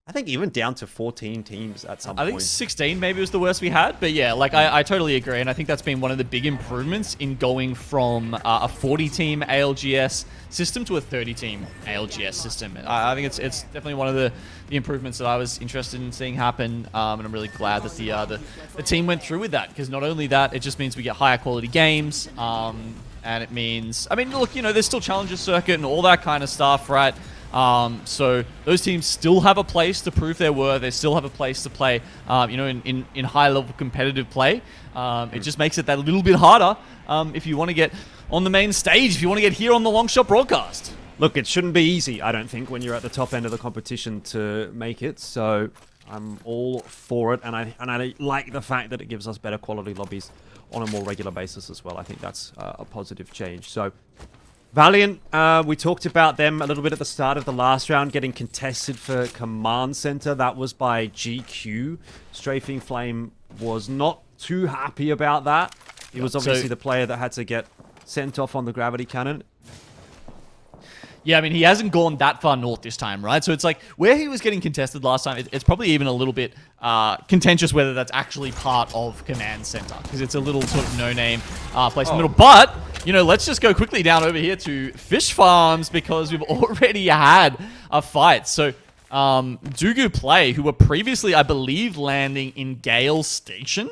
I think even down to 14 teams at some point. I think 16 maybe was the worst we had, but yeah, like I totally agree, and I think that's been one of the big improvements in going from a 40-team ALGS system to a 30-team ALGS system. I think it's definitely one of the improvements that I was interested in seeing happen, and I'm really glad that the team went through with that, because not only that, it just means we get higher quality games, and it means, I mean, look, you know, there's still Challenger Circuit and all that kind of stuff, right? So those teams still have a place to prove their worth. They still have a place to play, you know, in high-level competitive play. It just makes it that little bit harder if you want to get on the main stage, if you want to get here on the Long Shot broadcast. Look, it shouldn't be easy, I don't think, when you're at the top end of the competition to make it. So I'm all for it, and I like the fact that it gives us better quality lobbies on a more regular basis as well. I think that's a positive change. So Valiant, we talked about them a little bit at the start of the last round, getting contested for Command Center. That was by GQ. Strafing Flame was not too happy about that. He was obviously the player that had to get sent off on the gravity cannon. Yeah, I mean, he hasn't gone that far north this time, right? So it's like, where he was getting contested last time, it's probably even a little bit contentious whether that's actually part of Command Center, because it's a little sort of no-name place in the middle. But, you know, let's just go quickly down over here to Fish Farms, because we've already had a fight. So, Dugu Play, who were previously, I believe, landing in Gale Station,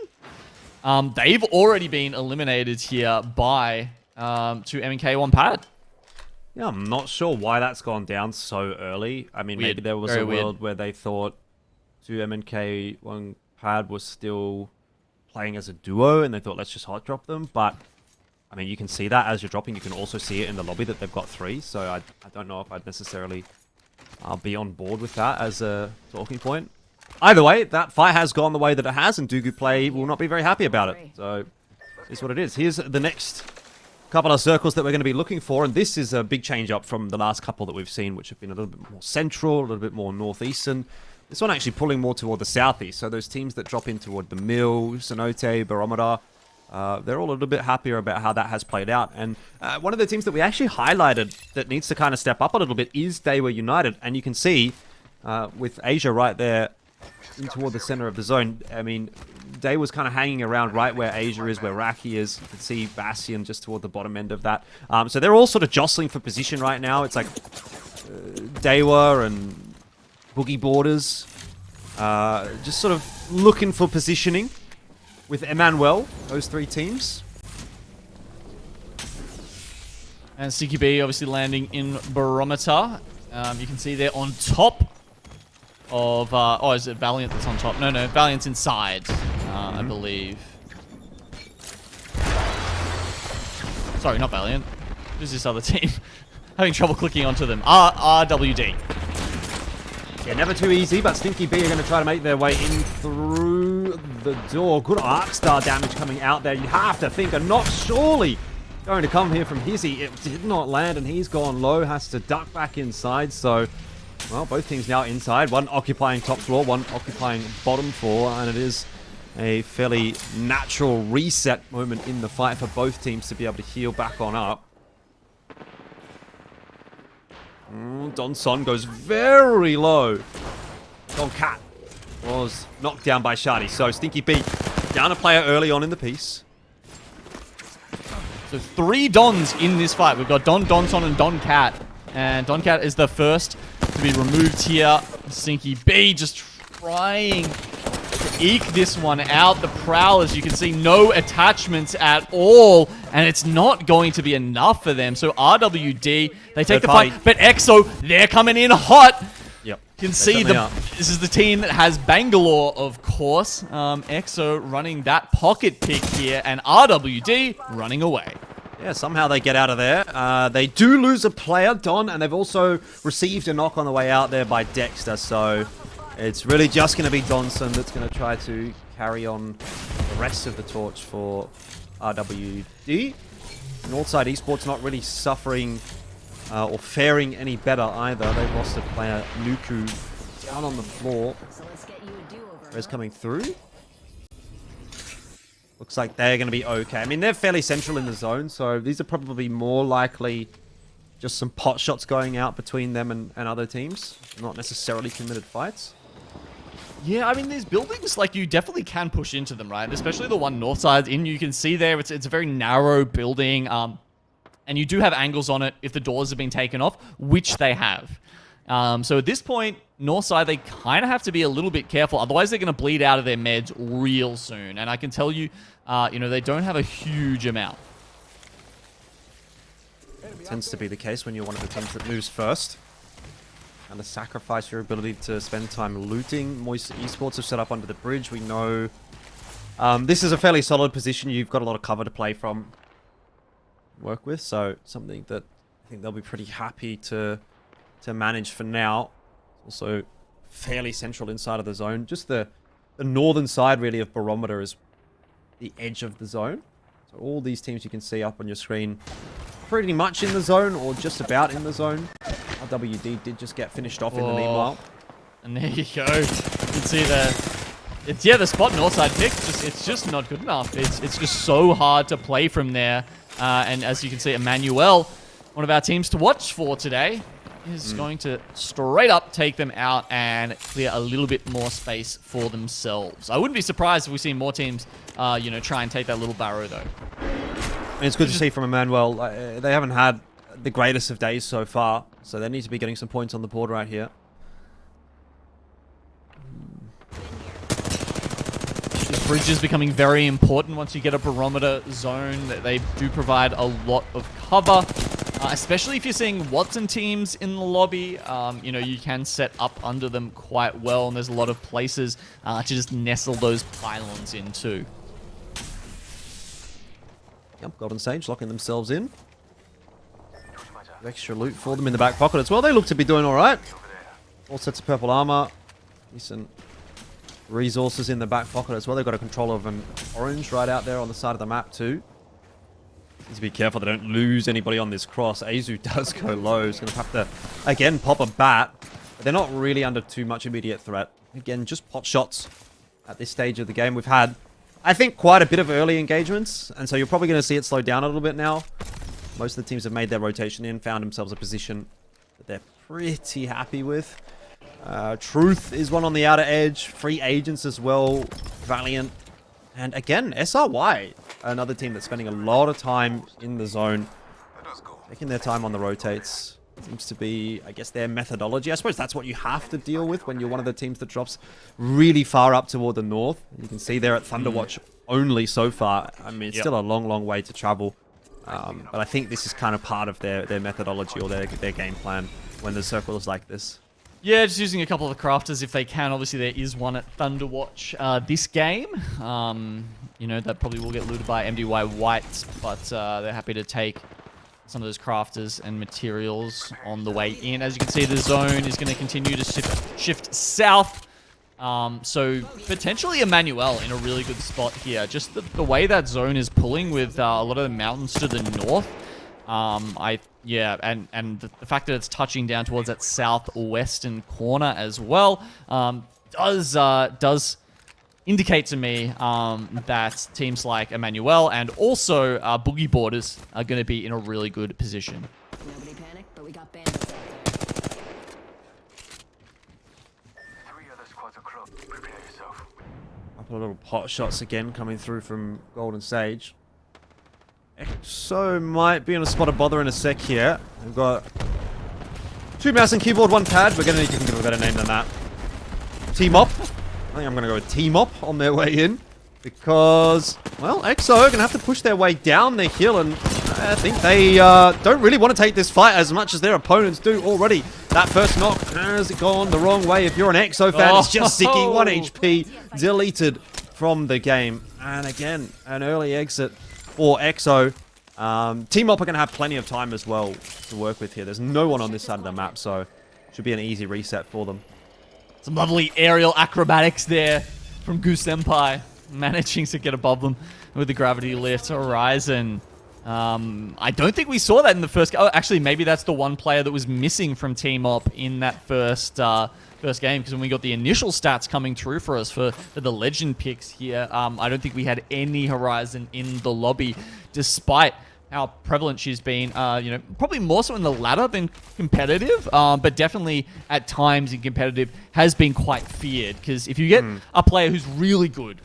they've already been eliminated here by 2MK1 Pad. Yeah, I'm not sure why that's gone down so early. I mean, maybe there was a world where they thought 2MK1 Pad was still playing as a duo, and they thought, let's just hot drop them. But, I mean, you can see that as you're dropping. You can also see it in the lobby that they've got 3. So I don't know if I'd necessarily be on board with that as a talking point. Either way, that fight has gone the way that it has, and Dugu Play will not be very happy about it. So, it's what it is. Here's the next couple of circles that we're going to be looking for, and this is a big change up from the last couple that we've seen, which have been a little bit more central, a little bit more northeastern. This one actually pulling more toward the southeast, so those teams that drop in toward the Mill, Cenote, Barometer, they're all a little bit happier about how that has played out. And one of the teams that we actually highlighted that needs to kind of step up a little bit is Daewoo United, and you can see with Asia right there in toward the center of the zone. I mean, Day was kind of hanging around right where Asia is, where Raki is. You can see Bastion just toward the bottom end of that. So they're all sort of jostling for position right now. It's like Daewoo and Boogie Borders just sort of looking for positioning with Emmanuel, those 3 teams. And CQB obviously landing in Barometer. You can see they're on top of... oh, is it Valiant that's on top? No, Valiant's inside, I believe. Sorry, not Valiant. Who's this other team? Having trouble clicking onto them. RWD. Yeah, never too easy, but Stinky B are going to try to make their way in through the door. Good Arc Star damage coming out there. You have to think, and not surely going to come here from Hizzy. It did not land, and he's gone low. Has to duck back inside, so... Well, both teams now inside. One occupying top floor, one occupying bottom floor, and it is a fairly natural reset moment in the fight for both teams to be able to heal back on up. Don Son goes very low. Don Cat was knocked down by Shadi, so Stinky B down a player early on in the piece. So 3 Dons in this fight. We've got Don, Donson, and Don Cat. And Don Cat is the first to be removed here. Stinky B just trying to eke this one out. The Prowl, as you can see, no attachments at all. And it's not going to be enough for them. So RWD, they take the fight. But EXO, they're coming in hot. Yep. You can see this is the team that has Bangalore, of course. EXO running that pocket pick here. And RWD running away. Yeah, somehow they get out of there. They do lose a player, Don, and they've also received a knock on the way out there by Dexter, so it's really just going to be Donson that's going to try to carry on the rest of the torch for RWD. Northside Esports not really suffering or faring any better either. They've lost a player, Nuku, down on the floor. Rez coming through. Looks like they're going to be okay. I mean, they're fairly central in the zone, so these are probably more likely just some pot shots going out between them and other teams. Not necessarily committed fights. Yeah, I mean, these buildings, like, you definitely can push into them, right? Especially the one north side in, you can see there, it's a very narrow building, and you do have angles on it if the doors have been taken off, which they have. So at this point, north side, they kind of have to be a little bit careful, otherwise they're going to bleed out of their meds real soon. And I can tell you, you know, they don't have a huge amount. It tends to be the case when you're one of the teams that moves first. And to sacrifice your ability to spend time looting. Moist Esports have set up under the bridge. We know this is a fairly solid position. You've got a lot of cover to play from, work with. So something that I think they'll be pretty happy to manage for now. Also fairly central inside of the zone. Just the northern side really of Barometer is the edge of the zone. So all these teams you can see up on your screen pretty much in the zone or just about in the zone. RWD did just get finished off in the meanwhile. And there you go. You can see the spot north side pick, it's just not good enough. It's just so hard to play from there. And as you can see, Emmanuel, one of our teams to watch for today, is going to straight up take them out and clear a little bit more space for themselves. I wouldn't be surprised if we see more teams, you know, try and take that little barrow though. And it's good to see from Emmanuel. They haven't had the greatest of days so far, so they need to be getting some points on the board right here. This bridge is becoming very important once you get a barometer zone. They do provide a lot of cover, especially if you're seeing Watson teams in the lobby. You know, you can set up under them quite well, and there's a lot of places to just nestle those pylons into. Yep, Golden Sage locking themselves in. Extra loot for them in the back pocket as well. They look to be doing all right. All sets of purple armor. Decent resources in the back pocket as well. They've got a control of an orange right out there on the side of the map too. Need to be careful they don't lose anybody on this cross. Azu does go low. He's going to have to, again, pop a bat. But they're not really under too much immediate threat. Again, just pot shots at this stage of the game. We've had, I think, quite a bit of early engagements. And so you're probably going to see it slow down a little bit now. Most of the teams have made their rotation in, found themselves a position that they're pretty happy with. Truth is one on the outer edge. Free Agents as well. Valiant. And again, SRY, another team that's spending a lot of time in the zone. Taking their time on the rotates. Seems to be, I guess, their methodology. I suppose that's what you have to deal with when you're one of the teams that drops really far up toward the north. You can see they're at Thunderwatch only so far. I mean, it's still a long, long way to travel. But I think this is kind of part of their methodology or their game plan when the circle is like this. Yeah, just using a couple of the crafters if they can. Obviously, there is one at Thunderwatch this game. You know, that probably will get looted by MDY White, but they're happy to take some of those crafters and materials on the way in. As you can see, the zone is going to continue to shift south. So potentially Emmanuel in a really good spot here. Just the way that zone is pulling with a lot of the mountains to the north. Yeah, and the fact that it's touching down towards that southwestern corner as well does indicate to me that teams like Emmanuel and also Boogie Borders are going to be in a really good position. Nobody panic, but we got bandits out there. Couple of little pot shots again coming through from Golden Sage. Exo might be in a spot of bother in a sec here. We've got 2 mouse and keyboard, 1 pad. We're going to need to think of a better name than that. T-Mop. I think I'm going to go with T-Mop on their way in. Because, well, Exo are going to have to push their way down the hill. And I think they don't really want to take this fight as much as their opponents do already. That first knock has gone the wrong way. If you're an Exo fan, it's just Sicky. 1 HP deleted from the game. And again, an early exit for Exo. T-Mop are going to have plenty of time as well to work with here. There's no one on this side of the map, so should be an easy reset for them. Some lovely aerial acrobatics there from Goose Senpai, managing to get above them with the gravity lift. Horizon. I don't think we saw that in the first game. Oh, actually, maybe that's the one player that was missing from T-Mop in that first game, because when we got the initial stats coming through for us for the legend picks here, I don't think we had any Horizon in the lobby, despite how prevalent she's been, you know, probably more so in the ladder than competitive, but definitely at times in competitive has been quite feared. Because if you get a player who's really good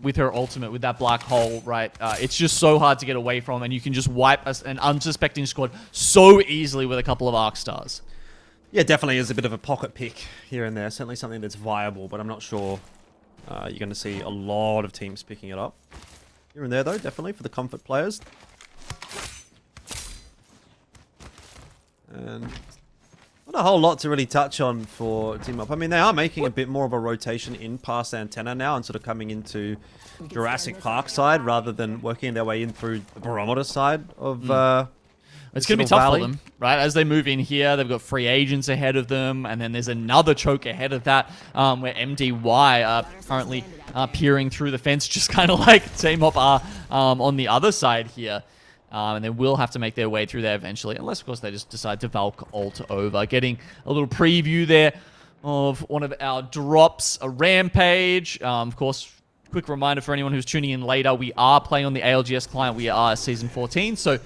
with her ultimate, with that black hole, right, it's just so hard to get away from, and you can just wipe an unsuspecting squad so easily with a couple of arc stars. Yeah, definitely is a bit of a pocket pick here and there. Certainly something that's viable, but I'm not sure you're going to see a lot of teams picking it up. Here and there, though, definitely for the comfort players. And not a whole lot to really touch on for Team Up. I mean, they are making a bit more of a rotation in past Antenna now and sort of coming into Jurassic Park side rather than working their way in through the Barometer side of it's going to be tough for them, right? As they move in here, they've got free agents ahead of them, and then there's another choke ahead of that where MDY are currently peering through the fence, just kind of like Team Up are on the other side here. And they will have to make their way through there eventually, unless, of course, they just decide to Valk ult over. Getting a little preview there of one of our drops, a Rampage. Of course, quick reminder for anyone who's tuning in later, we are playing on the ALGS client. We are Season 14, so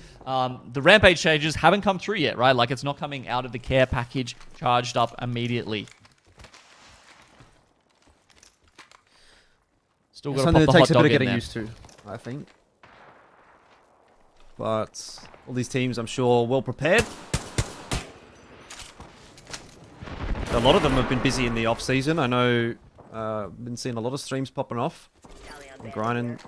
the Rampage changes haven't come through yet, right? Like, it's not coming out of the care package charged up immediately. Still got to pop the hot dog in there. Something that takes a bit of getting used to, I think. But all these teams, I'm sure, well prepared. A lot of them have been busy in the off-season. I know I've been seeing a lot of streams popping off. Grinding.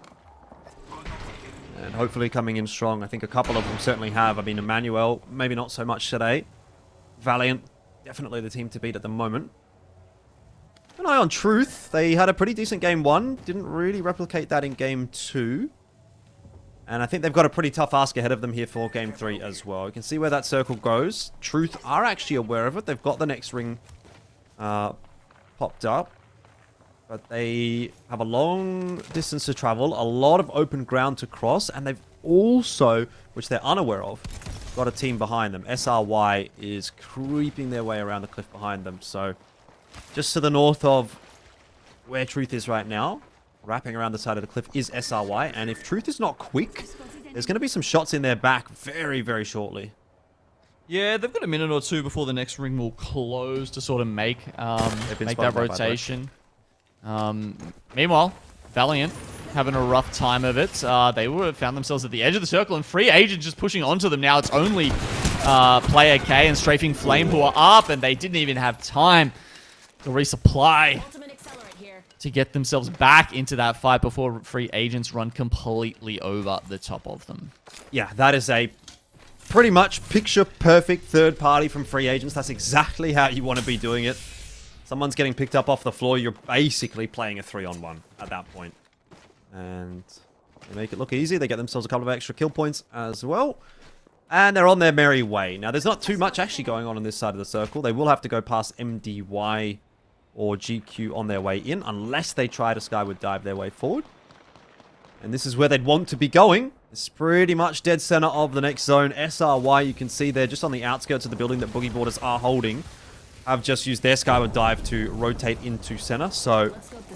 And hopefully coming in strong. I think a couple of them certainly have. I mean, Emmanuel, maybe not so much today. Valiant, definitely the team to beat at the moment. An eye on Truth. They had a pretty decent game 1. Didn't really replicate that in game 2. And I think they've got a pretty tough ask ahead of them here for game 3 as well. You can see where that circle goes. Truth are actually aware of it. They've got the next ring popped up. But they have a long distance to travel, a lot of open ground to cross, and they've also, which they're unaware of, got a team behind them. SRY is creeping their way around the cliff behind them. So just to the north of where Truth is right now, wrapping around the side of the cliff is SRY, and if Truth is not quick, there's going to be some shots in their back very, very shortly. Yeah, they've got a minute or two before the next ring will close to sort of make that rotation. Meanwhile, Valiant having a rough time of it. They would have found themselves at the edge of the circle, and free agent just pushing onto them now. It's only player K and Strafing Flame who are up, and they didn't even have time to resupply to get themselves back into that fight before free agents run completely over the top of them. Yeah, that is a pretty much picture-perfect third party from free agents. That's exactly how you want to be doing it. Someone's getting picked up off the floor. You're basically playing a 3-on-1 at that point. And they make it look easy. They get themselves a couple of extra kill points as well. And they're on their merry way. Now, there's not too much actually going on this side of the circle. They will have to go past MDY or GQ on their way in, unless they try to skyward dive their way forward. And this is where they'd want to be going. It's pretty much dead center of the next zone. SRY, you can see there, just on the outskirts of the building that Boogie Boarders are holding, have just used their skyward dive to rotate into center. So,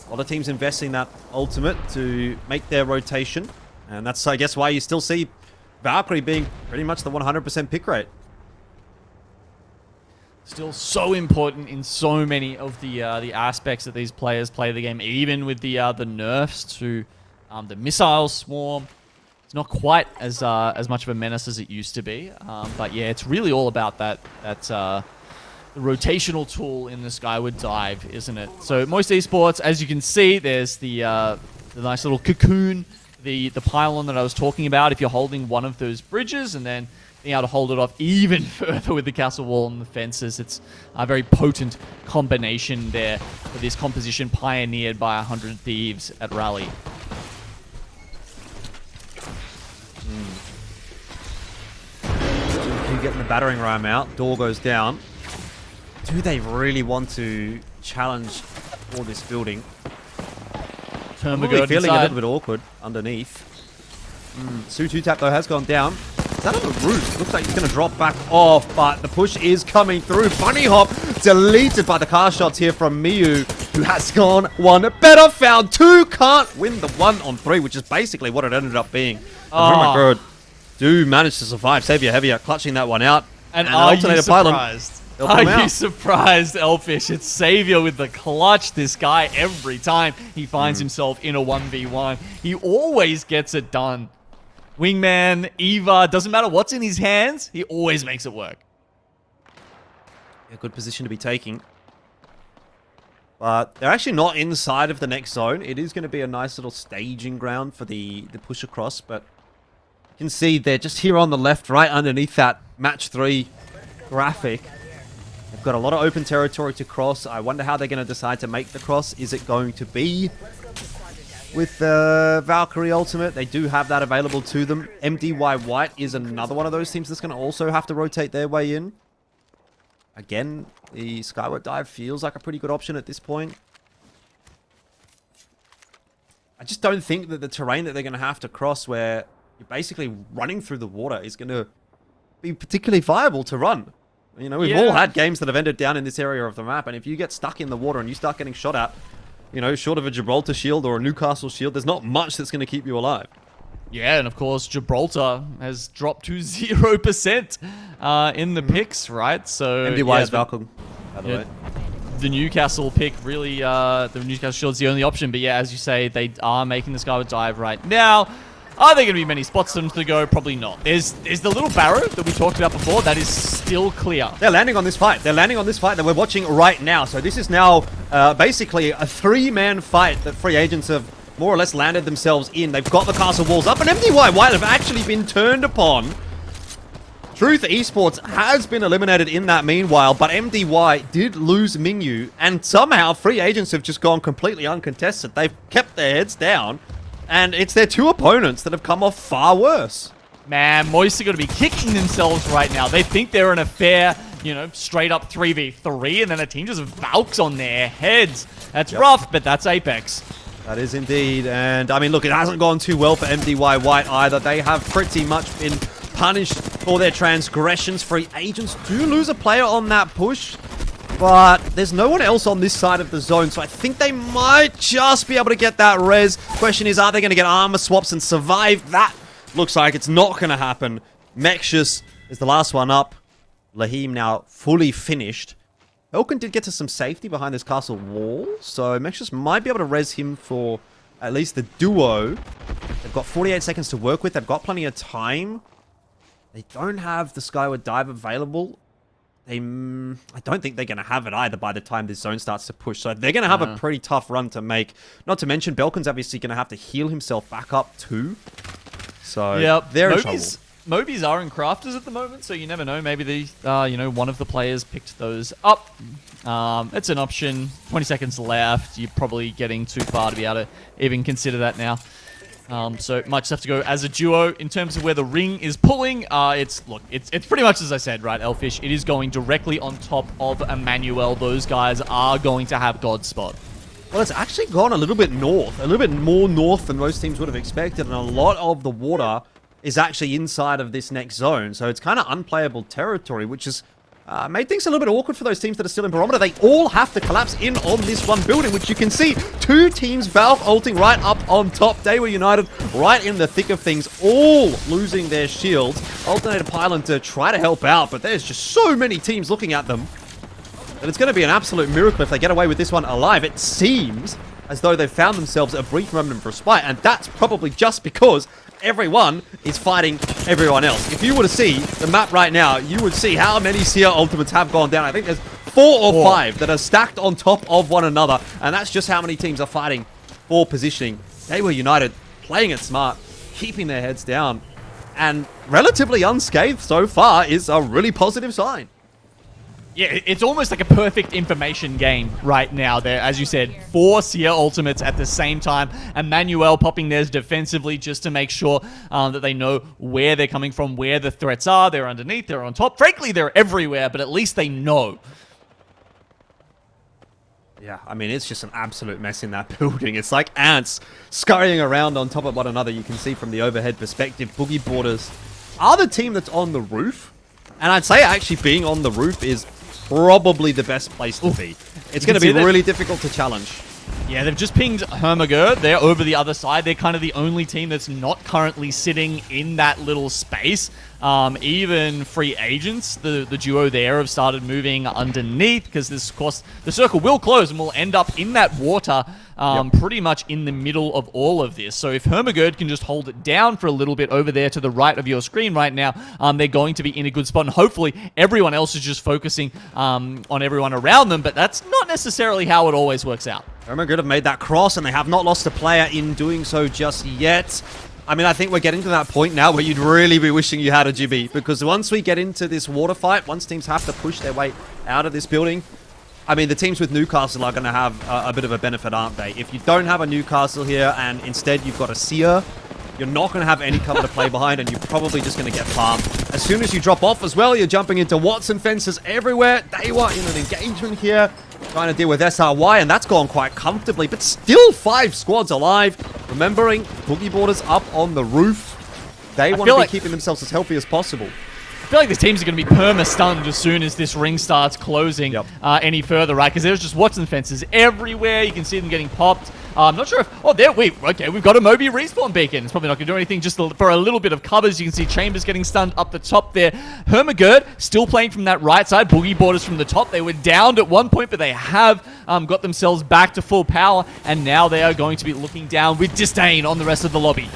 a lot of teams investing that ultimate to make their rotation. And that's, I guess, why you still see Valkyrie being pretty much the 100% pick rate. Still so important in so many of the aspects that these players play the game, even with the nerfs to the missile swarm. It's not quite as much of a menace as it used to be, but yeah, it's really all about that the rotational tool in the skyward dive, isn't it? So most esports, as you can see, there's the nice little cocoon, the pylon that I was talking about. If you're holding one of those bridges and then being able to hold it off even further with the castle wall and the fences. It's a very potent combination there for this composition pioneered by 100 Thieves at Rally. Keep getting the battering ram out. Door goes down. Do they really want to challenge for this building? Termagant feeling inside. a little bit awkward underneath. Su 2-tap though has gone down. Is that on the roof? Looks like he's going to drop back off, but the push is coming through. Bunny hop deleted by the car shots here from Miyu, who has gone one better. Found two, can't win the 1-on-3, which is basically what it ended up being. Oh my god. do manage to survive. Savior Heavier clutching that one out. And are you surprised? Are you out. surprised, Elfish? It's Savior with the clutch. This guy, every time he finds himself in a 1v1, he always gets it done. Wingman, Eva, doesn't matter what's in his hands, he always makes it work. A good position to be taking. But they're actually not inside of the next zone. It is going to be a nice little staging ground for the push across, but you can see they're just here on the left, right underneath that match 3 graphic. They've got a lot of open territory to cross. I wonder how they're going to decide to make the cross. Is it going to be with the Valkyrie ultimate? They do have that available to them. MDY White is another one of those teams that's going to also have to rotate their way in. Again, the Skyward Dive feels like a pretty good option at this point. I just don't think that the terrain that they're going to have to cross, where you're basically running through the water, is going to be particularly viable to run. You know, we've all had games that have ended down in this area of the map, and if you get stuck in the water and you start getting shot at, you know, short of a Gibraltar shield or a Newcastle shield, there's not much that's going to keep you alive. Yeah, and of course, Gibraltar has dropped to 0% in the picks, right? So MDY is Valkyrie, by the way. The Newcastle pick really, the Newcastle shield's the only option. But yeah, as you say, they are making the Skyward Dive right now. Are there going to be many spots for them to go? Probably not. There's the little barrow that we talked about before. That is still clear. They're landing on this fight. They're landing on this fight that we're watching right now. So this is now basically a 3-man fight that free agents have more or less landed themselves in. They've got the castle walls up, and MDY White have actually been turned upon. Truth Esports has been eliminated in that meanwhile, but MDY did lose Mingyu, and somehow free agents have just gone completely uncontested. They've kept their heads down, and it's their 2 opponents that have come off far worse. Man, Moist are going to be kicking themselves right now. They think they're in a fair, you know, straight up 3v3, and then a team just Valks on their heads. That's rough, but that's Apex. That is indeed, and I mean, look, it hasn't gone too well for MDY White either. They have pretty much been punished for their transgressions. Free agents do lose a player on that push, but there's no one else on this side of the zone, so I think they might just be able to get that res. Question is, are they going to get armor swaps and survive? That looks like it's not going to happen. Mexius is the last one up. Lahim now fully finished. Elkin did get to some safety behind this castle wall, so Mexius might be able to res him for at least the duo. They've got 48 seconds to work with. They've got plenty of time. They don't have the Skyward Dive available. I don't think they're going to have it either by the time this zone starts to push. So they're going to have a pretty tough run to make. Not to mention, Belkin's obviously going to have to heal himself back up too. So they're in trouble. Mobies are in crafters at the moment, so you never know. Maybe you know, one of the players picked those up. It's an option. 20 seconds left. You're probably getting too far to be able to even consider that now. So it might just have to go as a duo. In terms of where the ring is pulling, it's pretty much as I said, right, Elfish? It is going directly on top of Emmanuel. Those guys are going to have God Spot. Well, it's actually gone a little bit north, a little bit more north than most teams would have expected, and a lot of the water is actually inside of this next zone, so it's kind of unplayable territory, which has made things a little bit awkward for those teams that are still in barometer. They all have to collapse in on this one building, which you can see 2 teams Valve ulting right up on top. They were united right in the thick of things, all losing their shields. Alternator Pylon to try to help out, but there's just so many teams looking at them that it's going to be an absolute miracle if they get away with this one alive. It seems as though they've found themselves a brief moment of respite, and that's probably just because everyone is fighting everyone else. If you were to see the map right now, you would see how many Seer ultimates have gone down. I think there's 4 or 5 that are stacked on top of one another, and that's just how many teams are fighting for positioning. They were united, playing it smart, keeping their heads down, and relatively unscathed so far is a really positive sign. Yeah, it's almost like a perfect information game right now. There, as you said, 4 Seer ultimates at the same time. Emmanuel popping theirs defensively just to make sure that they know where they're coming from, where the threats are. They're underneath, they're on top. Frankly, they're everywhere, but at least they know. Yeah, I mean, it's just an absolute mess in that building. It's like ants scurrying around on top of one another. You can see from the overhead perspective, Boogie Borders are the team that's on the roof. And I'd say actually being on the roof is probably the best place to be. It's going to be really difficult to challenge. Yeah, they've just pinged Hermagerd. They're over the other side. They're kind of the only team that's not currently sitting in that little space. Even free agents, the duo there have started moving underneath because this, of course, the circle will close and will end up in that water pretty much in the middle of all of this. So if Hermagerd can just hold it down for a little bit over there to the right of your screen right now, they're going to be in a good spot. And hopefully everyone else is just focusing on everyone around them. But that's not necessarily how it always works out. Hermagerd have made that cross, and they have not lost a player in doing so just yet. I mean, I think we're getting to that point now where you'd really be wishing you had a Jibby, because once we get into this water fight, once teams have to push their way out of this building, I mean, the teams with Newcastle are going to have a bit of a benefit, aren't they? If you don't have a Newcastle here and instead you've got a Seer, you're not going to have any cover to play behind, and you're probably just going to get farmed. As soon as you drop off as well, you're jumping into Watson fences everywhere. They were in an engagement here, trying to deal with SRY, and that's gone quite comfortably, but still 5 squads alive. Remembering, Boogie Boarders up on the roof. They want to be keeping themselves as healthy as possible. I feel like these teams are going to be perma-stunned as soon as this ring starts closing any further, right? Because there's just Watson fences everywhere. You can see them getting popped. I'm not sure if... Oh, there we've got a Moby respawn beacon. It's probably not going to do anything just for a little bit of covers. You can see Chambers getting stunned up the top there. Hermagerd still playing from that right side. Boogie Boarders from the top. They were downed at one point, but they have got themselves back to full power, and now they are going to be looking down with disdain on the rest of the lobby.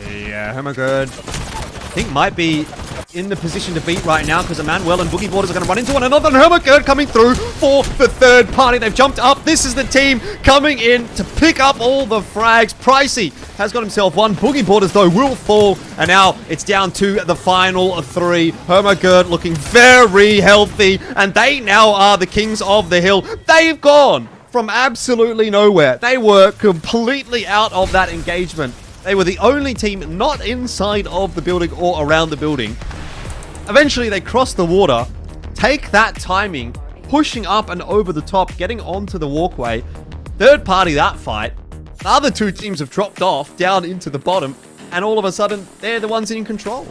Yeah, Hermagerd, I think might be in the position to beat right now, because Emmanuel and Boogie Boarders are going to run into one another, and Hermagerd coming through for the third party. They've jumped up. This is the team coming in to pick up all the frags. Pricey has got himself one. Boogie Boarders, though, will fall, and now it's down to the final 3. Hermagerd looking very healthy, and they now are the kings of the hill. They've gone from absolutely nowhere. They were completely out of that engagement. They were the only team not inside of the building or around the building. Eventually, they cross the water, take that timing, pushing up and over the top, getting onto the walkway. Third party that fight. The other 2 teams have dropped off down into the bottom, and all of a sudden, they're the ones in control.